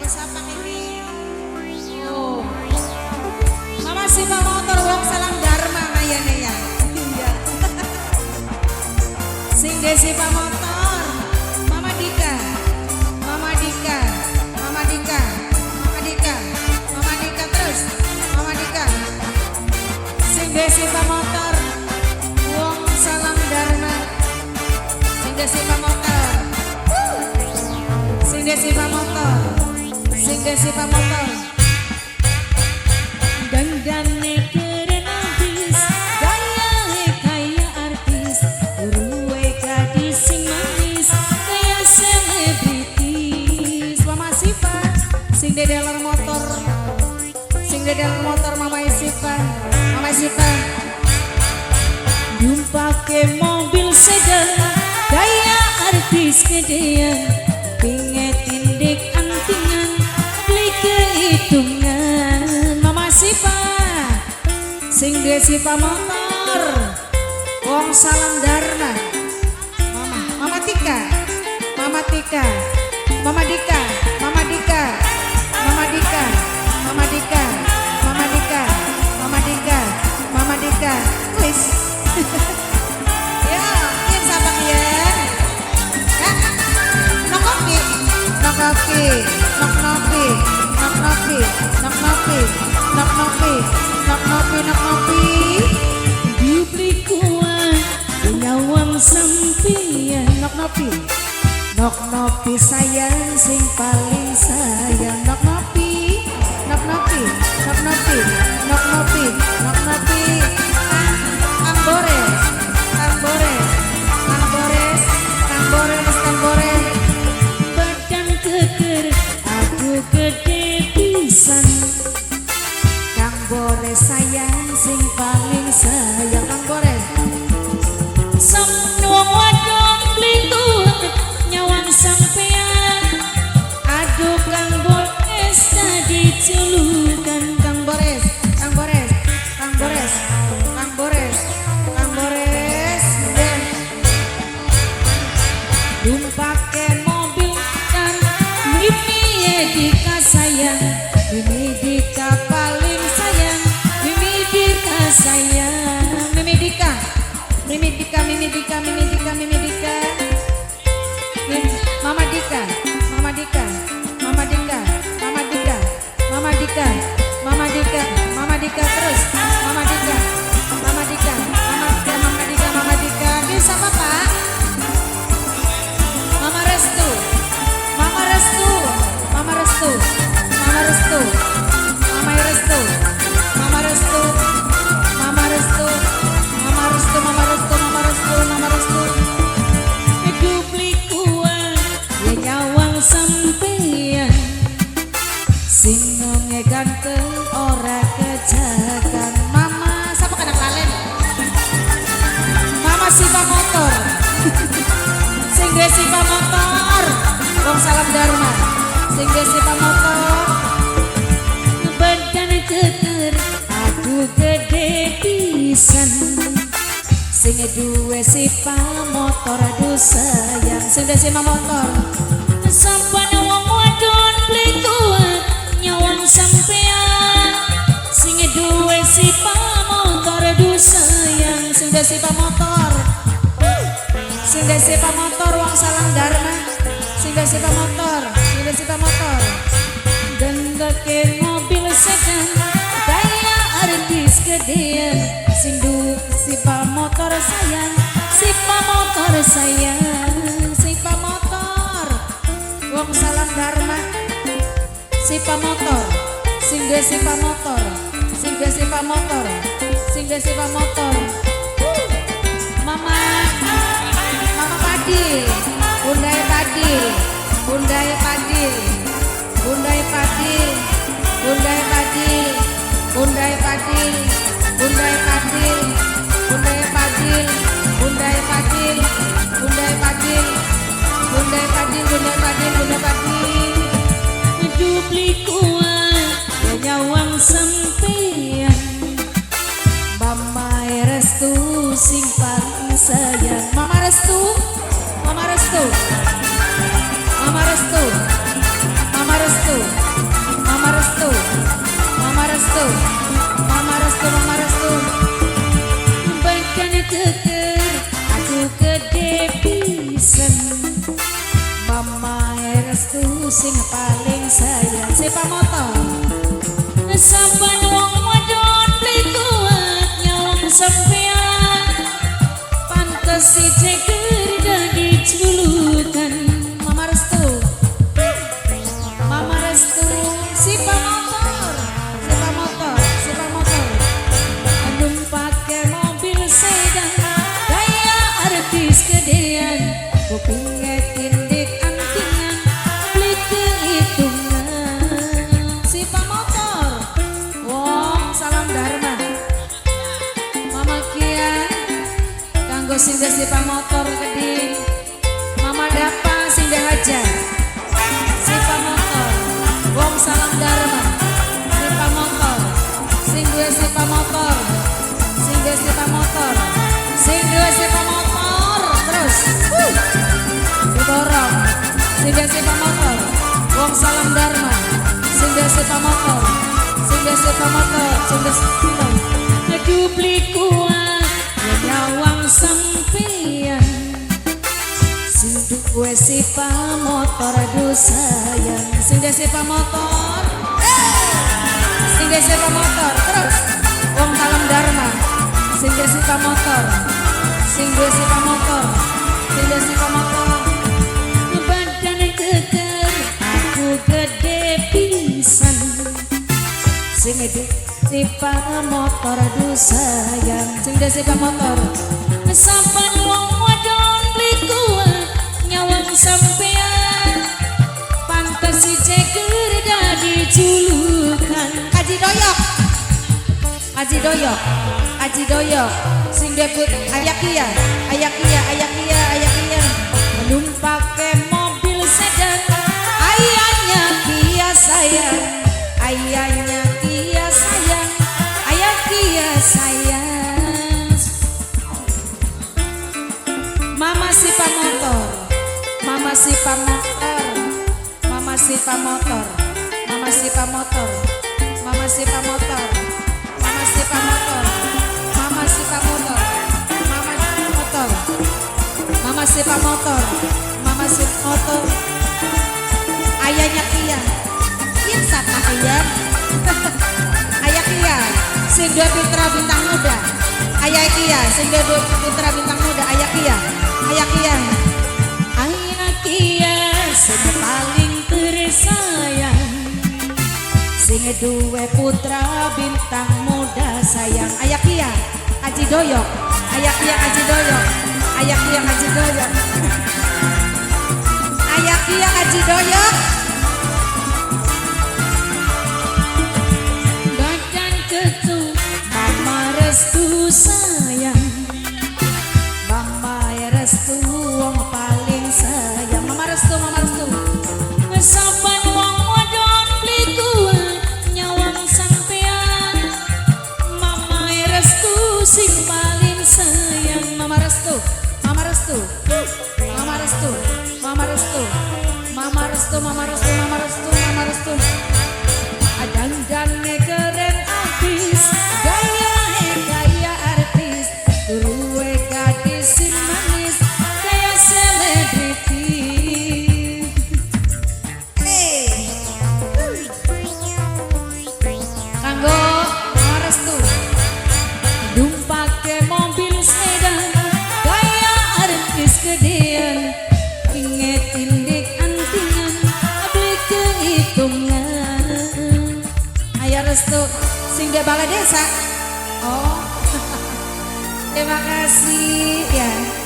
Siapa ini? Oh. Mama Siva motor wong salam dharma ngayane ya. Iya. Sing Desiva motor. Mama Dika. Mama Dika. Mama Dika. Mama Dika. Mama Dika terus. Mama Dika. Sing Desiva motor. Wong salam dharma. Sing Desiva motor. Sing Desiva motor. Sing Desiva motor. Dandane keren artis, gayahe kaya artis, uruwe gadis sing manis, kaya selebritis. Mama Siva, sing dedeler motor. Sing dedeler motor Mama Siva. Mama Siva. Numpake mobil sedan, gaya artis gedean, pinge tindik antingan, beli kehitungan. Mama Siva, sing Desiva motor. Wong salam dharma. Mama Tika. Mama Tika. Mama Dika. Mama Dika. Mama Dika. Mama Dika. Mama Dika. Mama Dika. Mama Dika. Wis. Ya, yang sabar ya. Nok kopi. Nok kopi. Nok kopi. Nok kopi. Nok kopi. Nok kopi. Nok kopi. Nok kopi. Dibeli kuat, nyawang sampian. Nok kopi. Nok kopi sayang sing paling sayang. Nok kopi. Nok kopi. Nok kopi. Nok kopi. Nok kopi. Kang Bores. Kang Bores. Kang Bores. Kang Bores. Kang Bores. Badan keker, aku gede pisan. Kang Bores sayang sing paling sayang. Kang Bores. Semua wadon pelituh, nyawang sampean. Aduh Kang Bores tadi julukan. Kang Bores. Kang Bores. Kang Bores. Kang Bores. Kang Bores. Dan Numpake mobil dan Mimi Dika sayang, Mimi Dika paling sayang, Mimi Dika sayang. Mimi Dika. Mimi Dika. Mimi Dika. Mimi Dika. Mimi Dika. Mama Dika. Mama Dika. Mama Dika. Mama Dika. Mama Dika. Mama Dika. Mama Dika terus. Mama Dika. Mama Dika. Mama Dika. Mama Dika. Mama Dika. Ini siapa Pak? Mama Restu. Mama Restu. Mama Restu. Mama Restu. Mama Restu. Mama Restu. Mama Restu. Mama Restu. Mama Restu. Mama Restu. Mama Restu. Hidup likuan, ya nyawang sampean. Singonge ganteng ora kejagan. Mama siapa kadang lalen? Mama Siva motor. Sing Desiva motor. Wong salam dharma. Sing Desiva motor. Badan keker, aku gede pisan. Sing duwe Siva motor aduh sayang. Sing Desiva motor. Sampan wong wadon pelituan, nyawang sampean. Sing duwe Siva motor aduh sayang. Sing Desiva motor. Sing Desiva motor wong salam dharma. Sing Desiva motor. Sing Desiva motor. Gendake mobil sedan, gaya artis gedean. Sing Siva motor sayang. Siva motor sayang, Siva motor. Wong salam dharma. Siva motor. Sing Desiva motor. Sing Desiva motor. Sing Desiva motor. Mama Padil. Bundai Padil. Bundai Padil. Bundai Padil. Bundai Padil. Bundai Padil. Bundai Padil. Bundai Padil. Bundai Padil. Bundai Padil. Bundai Padil. Bundai Padil. Bundai Padil. hidup likuan, ya nyawang sampean. Mama Restu sing paling sayang. Mama Restu. Mama Restu. Mama Restu. Mama Restu. Mama restu sing paling sayang si pamotor. Saban wong wadon beli kuat nyawang sampean pantes si ceker dadi julukan Mama restu, Mama restu si pamotor, si pamotor, si pamotor. adum pake mobil sedan gaya artis gedean kupingnya tindik antingan beli kehitungan Si pamotor, wong salam dharma. Mama Kian, kanggo singgah si pamotor keding. Mama Dapa singgah aja. Si pamotor, wong salam dharma. Si pamotor, singgah si pamotor, singgah si pamotor, singgah si pamotor. Terus, diborong. Singgah si pamotor, wong salam dharma. Singgah si pamotor, singgah si pamotor, singgah si pamotor. aduh beli kuat nyawang sampean Sing duwe si pamotor aduh sayang. Singgah si pamotor, singgah si pamotor. Terus, wong salam dharma. Singgah si pamotor, singgah si pamotor, singgah si pamotor. badan keker aku gede pisan Sing itu si pamotor aduh sayang. Singgah si pamotor. saban wong wadon beli kuat nyawang sampean pantes si ceker dadi julukan Kaji doyok, Kaji doyok, Kaji doyok. Sing debut ayak iya, ayak iya, ayak iya, ayak iya. numpake mobil sedan Ayahnya Kia sayang, ayahnya Kia sayang, ayah Kia sayang. Mama si pamotor, mama si pamotor, mama si pamotor, mama si pamotor, mama si pamotor, mama si pamotor, mama si pamotor, mama si pamotor, mama si pamotor, mama si motor. Ayahnya Kia, Kia siapa ayah? Ayah Kia, sing dua putra bintang muda. Ayah Kia, sing dua putra bintang muda. Ayah Kia, ayah Kia. ayah kia sing paling tersayang Sing duwe putra bintang muda sayang. Ayah Kia, Aji Doyok. Ayah Kia, Aji Doyok. Ayah Kia, Aji Doyok. Ayah Kia, Aji Doyok. badan ketu mama restu sayang Mama ya restu wong paling sayang. Mama restu, mama restu. saban wong wadon beli kuat nyawang sampean mama restu sing paling sayang Mama restu, mama restu. Mama restu, mama restu. Mama restu, mama restu, mama restu, mama restu. Adang-dangnya keren artis, gaya artis, turuwe gadis sing manis, kayak selebriti kanggo mama restu. numpake mobil sedan gaya artis gedean inget tindik antingan beli kehitungan Ayah restu, sing de balai desa. Oh, terima kasih ya.